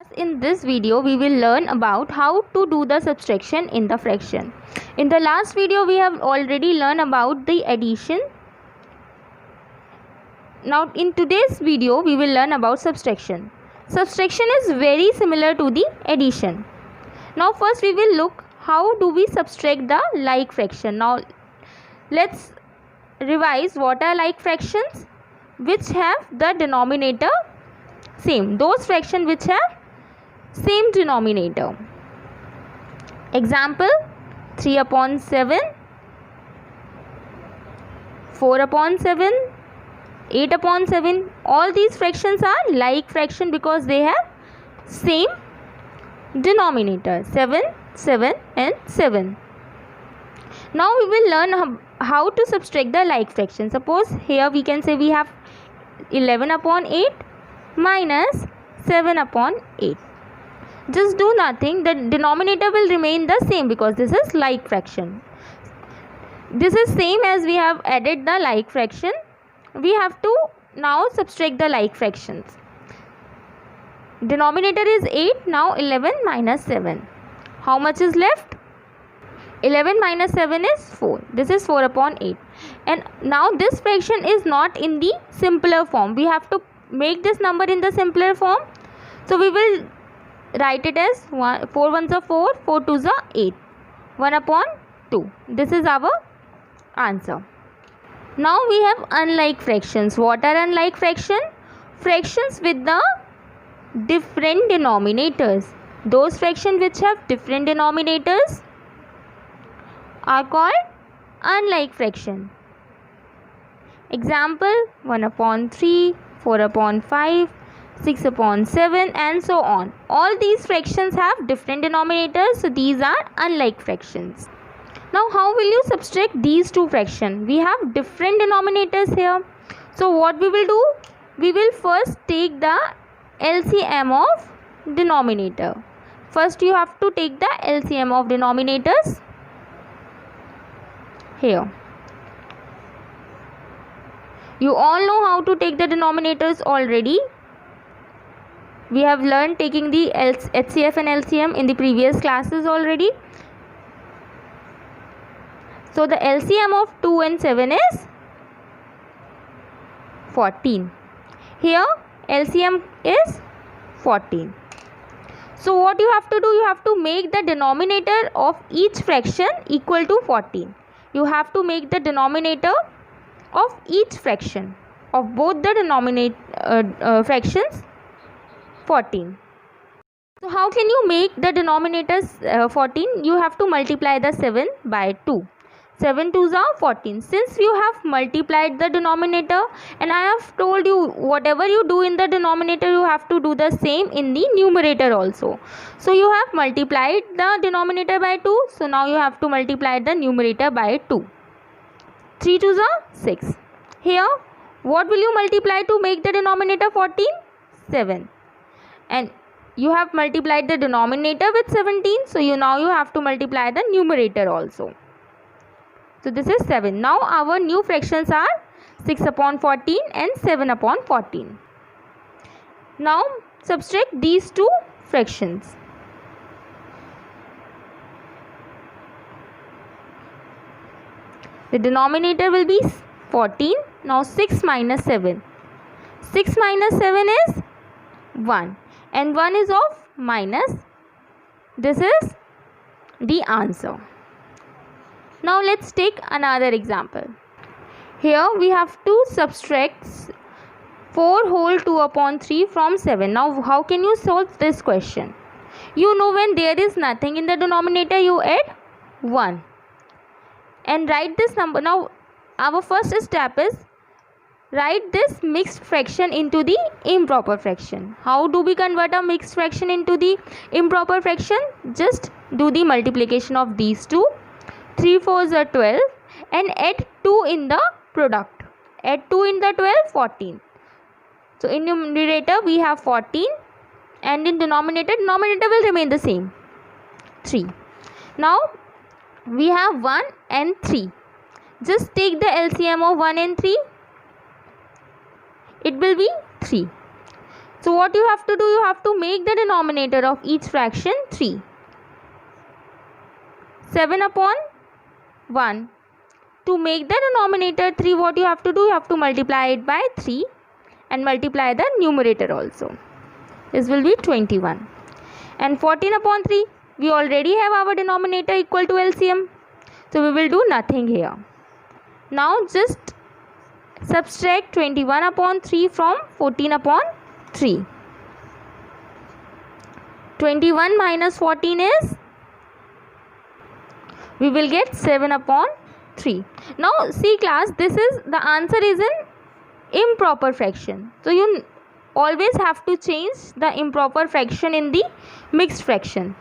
In this video, we will learn about how to do the subtraction in the fraction. In the last video, we have already learned about the addition. Now, in today's video, we will learn about subtraction. Subtraction is very similar to the addition. Now, first we will look how do we subtract the like fraction. Now, let's revise what are like fractions which have the denominator same. Those fractions which have same denominator. Example 3 upon 7, 4 upon 7, 8 upon 7. All these fractions are like fraction because they have same denominator 7, 7 and 7. Now we will learn how to subtract the like fraction. Suppose here we can say we have 11 upon 8 minus 7 upon 8. Just do nothing, the denominator will remain the same because this is like fraction. This is same as we have added the like fraction. We have to now subtract the like fractions. Denominator is 8, now 11 minus 7. How much is left? 11 minus 7 is 4. This is 4 upon 8. And now this fraction is not in the simpler form. We have to make this number in the simpler form. So we will write it as 4 ones are 4, 4 twos are 8, 1 upon 2. This is our answer. Now we have unlike fractions. What are unlike fractions? Fractions with the different denominators. Those fractions which have different denominators are called unlike fraction. Example 1 upon 3, 4 upon 5, 6 upon 7 and so on. All these fractions have different denominators, so these are unlike fractions. Now how will you subtract these two fractions? We have different denominators here. So what we will do? We will first take the LCM of denominator. First you have to take the LCM of denominators here. You all know how to take the denominators already. We have learned taking the HCF and LCM in the previous classes already. So the LCM of 2 and 7 is 14. Here LCM is 14. So what you have to do? You have to make the denominator of each fraction equal to 14. You have to make the denominator of each fraction of both the fractions 14. So how can you make the denominators 14? You have to multiply the 7 by 2. 7 twos are 14. Since you have multiplied the denominator, and I have told you whatever you do in the denominator you have to do the same in the numerator also. So you have multiplied the denominator by 2. So now you have to multiply the numerator by 2. 3 twos are 6. Here what will you multiply to make the denominator 14? 7. And you have multiplied the denominator with 17, so now you have to multiply the numerator also. So this is 7. Now our new fractions are 6 upon 14 and 7 upon 14. Now subtract these two fractions. The denominator will be 14. Now 6 minus 7. 6 minus 7 is 1. And 1 is of minus. This is the answer. Now let's take another example. Here we have to subtract 4 whole 2 upon 3 from 7. Now how can you solve this question? You know when there is nothing in the denominator you add 1. And write this number. Now our first step is write this mixed fraction into the improper fraction. How do we convert a mixed fraction into the improper fraction? Just do the multiplication of these two. 3 4s are 12 and add 2 in the product. Add 2 in the 12, 14. So in numerator we have 14 and in denominator will remain the same, 3. Now we have 1 and 3. Just take the LCM of 1 and 3. It will be 3. So what you have to do, you have to make the denominator of each fraction 3. 7 upon 1. To make the denominator 3, what you have to do, you have to multiply it by 3 and multiply the numerator also. This will be 21. And 14 upon 3, we already have our denominator equal to LCM. So we will do nothing here. Now just subtract 21 upon 3 from 14 upon 3. 21 minus 14 is, we will get 7 upon 3. Now see class, this is the answer is in improper fraction. So you always have to change the improper fraction in the mixed fraction.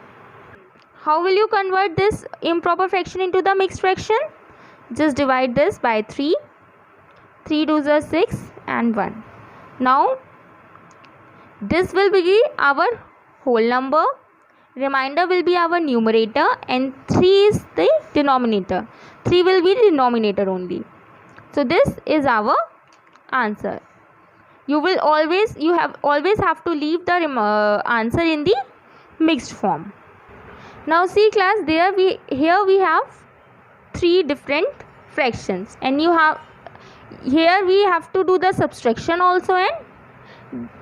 How will you convert this improper fraction into the mixed fraction? Just divide this by 3. 3 2s are 6 and 1. Now this will be our whole number, remainder will be our numerator, and 3 is the denominator. 3 will be the denominator only. So this is our answer. You always have to leave the answer in the mixed form. Now see class, here we have 3 different fractions, and here we have to do the subtraction also and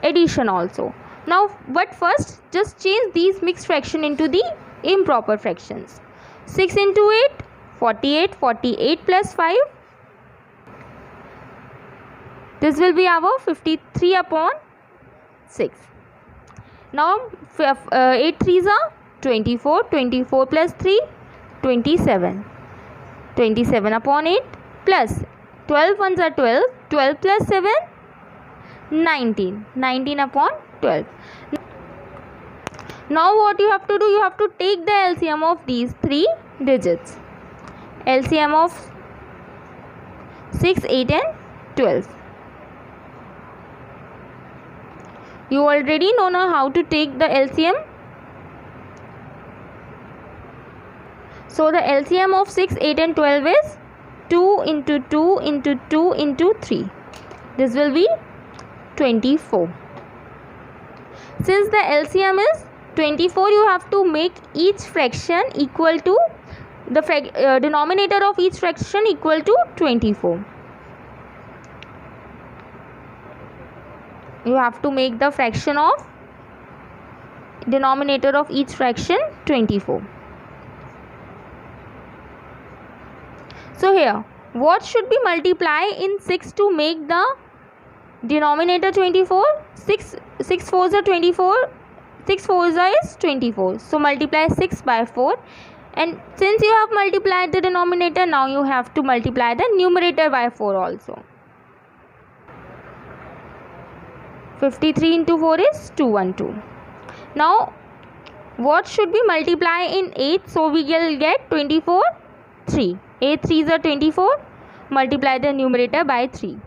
addition also. Now but first just change these mixed fraction into the improper fractions. 6 into 8, 48. 48 plus 5, this will be our 53 upon 6. Now 8 3s are 24. 24 plus 3, 27. 27 upon 8 plus 12 ones are 12. 12 plus 7, 19. 19 upon 12. Now what you have to do, you have to take the LCM of these 3 digits. LCM of 6, 8 and 12. You already know now how to take the LCM. So the LCM of 6, 8 and 12 is 2 into 2 into 2 into 3. This will be 24. Since the LCM is 24, you have to make each fraction equal to the denominator of each fraction equal to 24. You have to make the fraction of denominator of each fraction 24. So here, what should be multiplied in 6 to make the denominator 24? 6 4s are 24. 6 4s is 24. So multiply 6 by 4. And since you have multiplied the denominator, now you have to multiply the numerator by 4 also. 53 into 4 is 212. Now what should be multiplied in 8? So we will get 24 3. 8 3s are 24. Multiply the numerator by 3.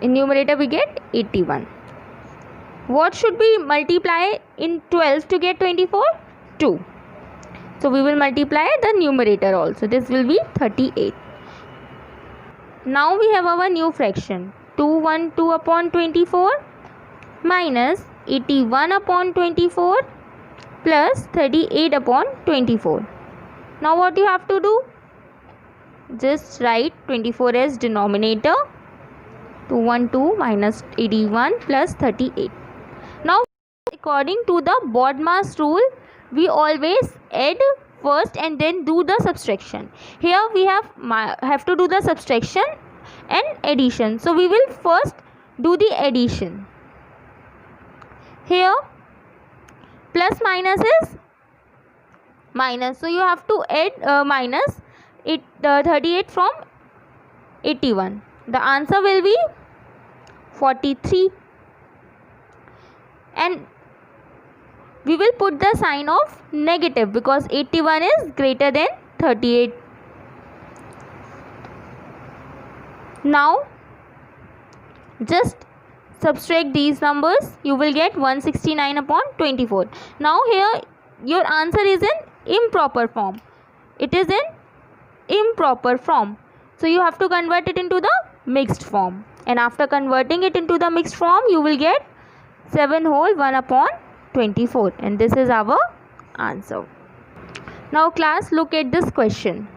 In numerator we get 81. What should be multiplied in 12 to get 24? 2. So we will multiply the numerator also. This will be 38. Now we have our new fraction. 212 upon 24 minus 81 upon 24 plus 38 upon 24. Now what you have to do? Just write 24 as denominator. 212 minus 81 plus 38. Now according to the BODMAS rule, we always add first and then do the subtraction. Here we have to do the subtraction and addition. So we will first do the addition. Here plus minus is minus. So you have to add minus 38 from 81. The answer will be 43. And we will put the sign of negative because 81 is greater than 38. Now just subtract these numbers. You will get 169 upon 24. Now here your answer is in improper form. It is in improper form. So you have to convert it into the mixed form. And after converting it into the mixed form, you will get 7 whole 1 upon 24, and this is our answer. Now class, look at this question.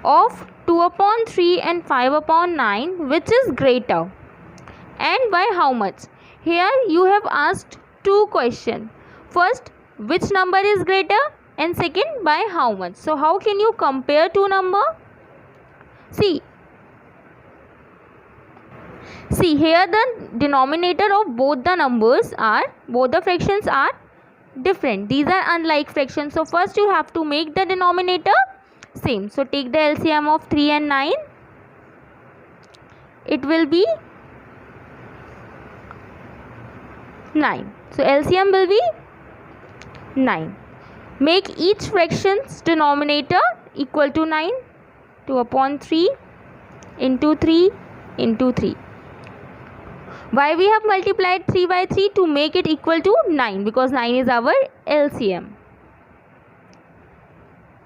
Of 2 upon 3 and 5 upon 9, which is greater and by how much? Here you have asked two questions. First, which number is greater, and second, by how much. So how can you compare two number? See here the denominator of both the fractions are different. These are unlike fractions. So first you have to make the denominator same. So take the LCM of 3 and 9. It will be 9. So LCM will be 9. Make each fraction's denominator equal to 9. 2 upon 3 into 3 into 3. Why we have multiplied 3 by 3? To make it equal to 9, because 9 is our LCM.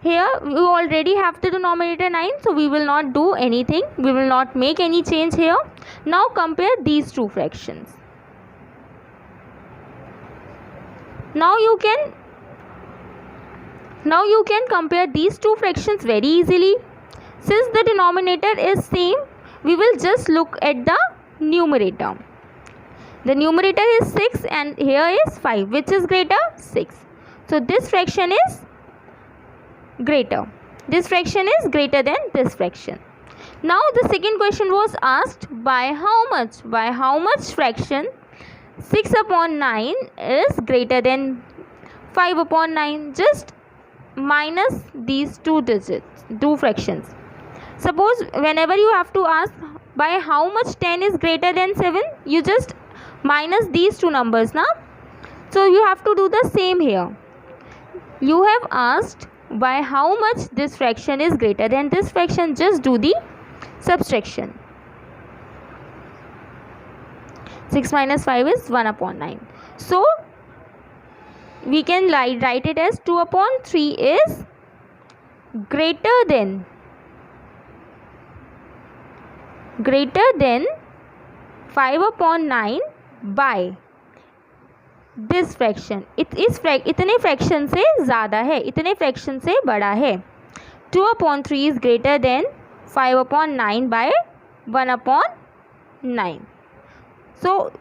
Here we already have the denominator 9, so we will not do anything. We will not make any change here. Now compare these two fractions. Now you can compare these two fractions very easily. Since the denominator is same, we will just look at the numerator. The numerator is 6 and here is 5. Which is greater? 6. So this fraction is greater. This fraction is greater than this fraction. Now the second question was asked by how much? By how much fraction 6 upon 9 is greater than 5 upon 9? Just minus these two digits, two fractions. Suppose whenever you have to ask by how much 10 is greater than 7, you just minus these two numbers now. So you have to do the same here. You have asked by how much this fraction is greater than this fraction. Just do the subtraction. 6 minus 5 is 1 upon 9. So we can write it as 2 upon 3 is greater than 5 upon 9 by this fraction. इतने fraction से ज़्यादा है, इतने fraction से बड़ा है. 2 upon 3 is greater than 5 upon 9 by 1 upon 9. So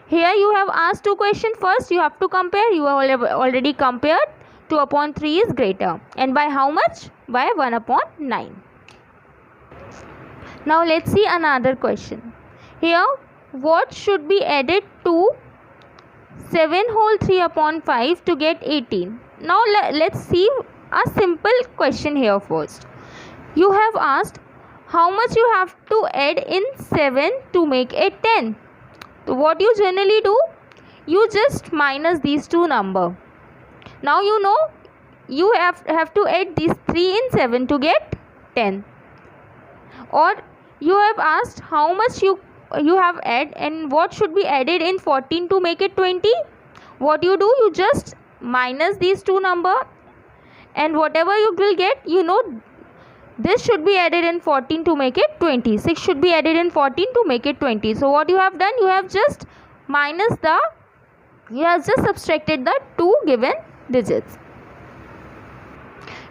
here you have asked two questions. First you have to compare. You have already compared. 2 upon 3 is greater, and by how much? By 1 upon 9. Now let's see another question. Here, what should be added to 7 whole 3 upon 5 to get 18? Now let's see a simple question here first. You have asked how much you have to add in 7 to make it 10. So what you generally do? You just minus these two numbers. Now you know you have to add these 3 in 7 to get 10. Or you have asked how much you have add and what should be added in 14 to make it 20. What you do? You just minus these two numbers, and whatever you will get, you know this should be added in 14 to make it 20. 6 should be added in 14 to make it 20. So what you have done? You have just subtracted the two given digits.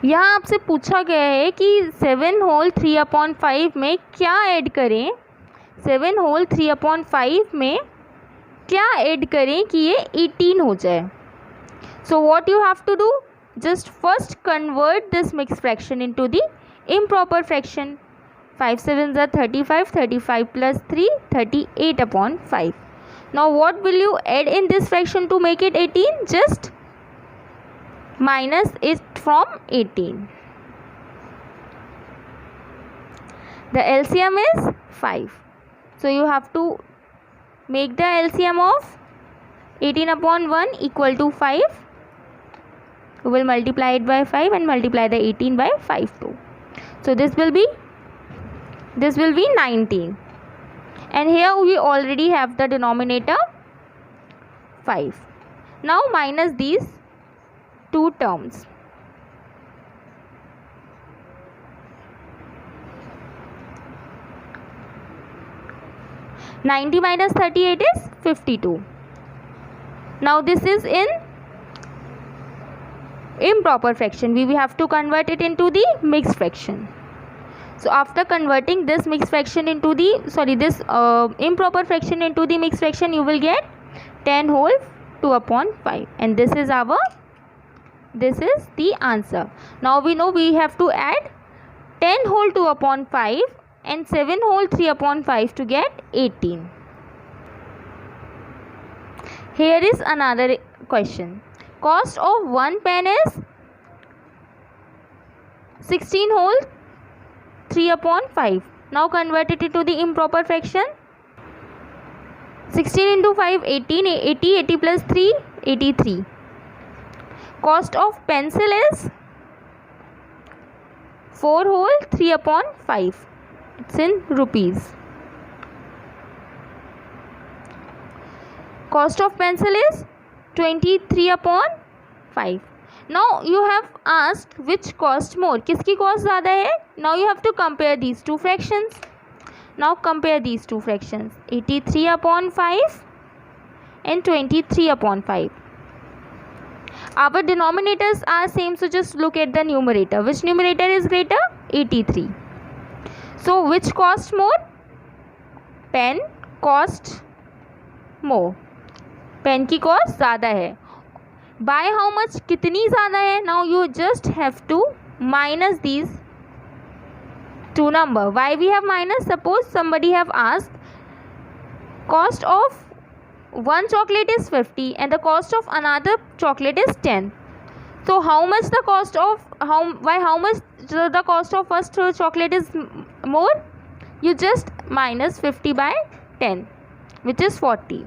यहाँ आपसे पूछा गया है कि 7 whole 3 upon 5 में क्या add करें. 7 whole 3 upon 5 में क्या ऐड करें कि ये 18 हो जाए. So what you have to do? Just first convert this mixed fraction into the improper fraction. 5 7s are 35. 35 plus 3, 38 upon 5. Now what will you add in this fraction to make it 18? Just minus it from 18. The LCM is 5. So you have to make the LCM of 18 upon 1 equal to 5. We will multiply it by 5 and multiply the 18 by 5 too. So this will be 19. And here we already have the denominator 5. Now minus these two terms. (90 minus 38 is 52). Now this is in improper fraction. We will have to convert it into the mixed fraction. So after converting this mixed fraction into the this improper fraction into the mixed fraction, you will get 10 whole 2 upon 5, and this is the answer. Now we know we have to add 10 whole 2 upon 5 and 7 whole 3 upon 5 to get 18. Here is another question. Cost of 1 pen is 16 whole 3 upon 5. Now convert it into the improper fraction. 16 into 5, 18, 80 plus 3, 83. Cost of pencil is 4 whole 3 upon 5. It's in rupees. Cost of pencil is 23 upon 5. Now you have asked which cost more, किसकी cost ज़्यादा है. Now you have to compare these two fractions. Now compare these two fractions, 83 upon 5 and 23 upon 5. Our denominators are same, so just look at the numerator. Which numerator is greater? 83. So which cost more? Pen cost more. Pen की cost ज़्यादा है. By how much, कितनी ज़्यादा है. Now you just have to minus these two number. Why we have minus? Suppose somebody have asked cost of one chocolate is 50 and the cost of another chocolate is 10. So how much the cost of how much the cost of first chocolate is more? You just minus 50 by 10, which is 40.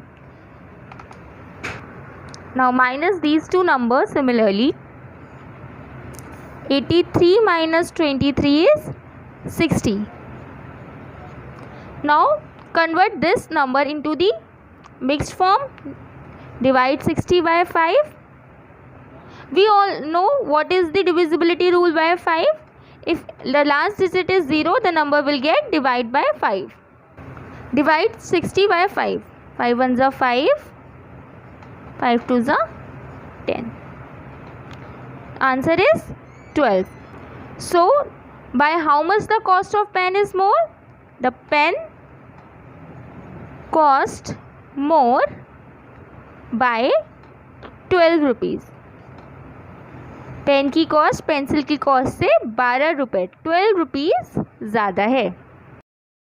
Now minus these two numbers similarly. 83 minus 23 is 60. Now convert this number into the mixed form. Divide 60 by 5. We all know what is the divisibility rule by 5. If the last digit is 0, the number will get divided by 5. Divide 60 by 5. 5 1s are 5. 5 2s are 10. Answer is 12. So by how much the cost of pen is more? The pen cost more by 12 rupees. Pen की cost pencil की cost से 12 रुपये 12 rupees ज़्यादा है.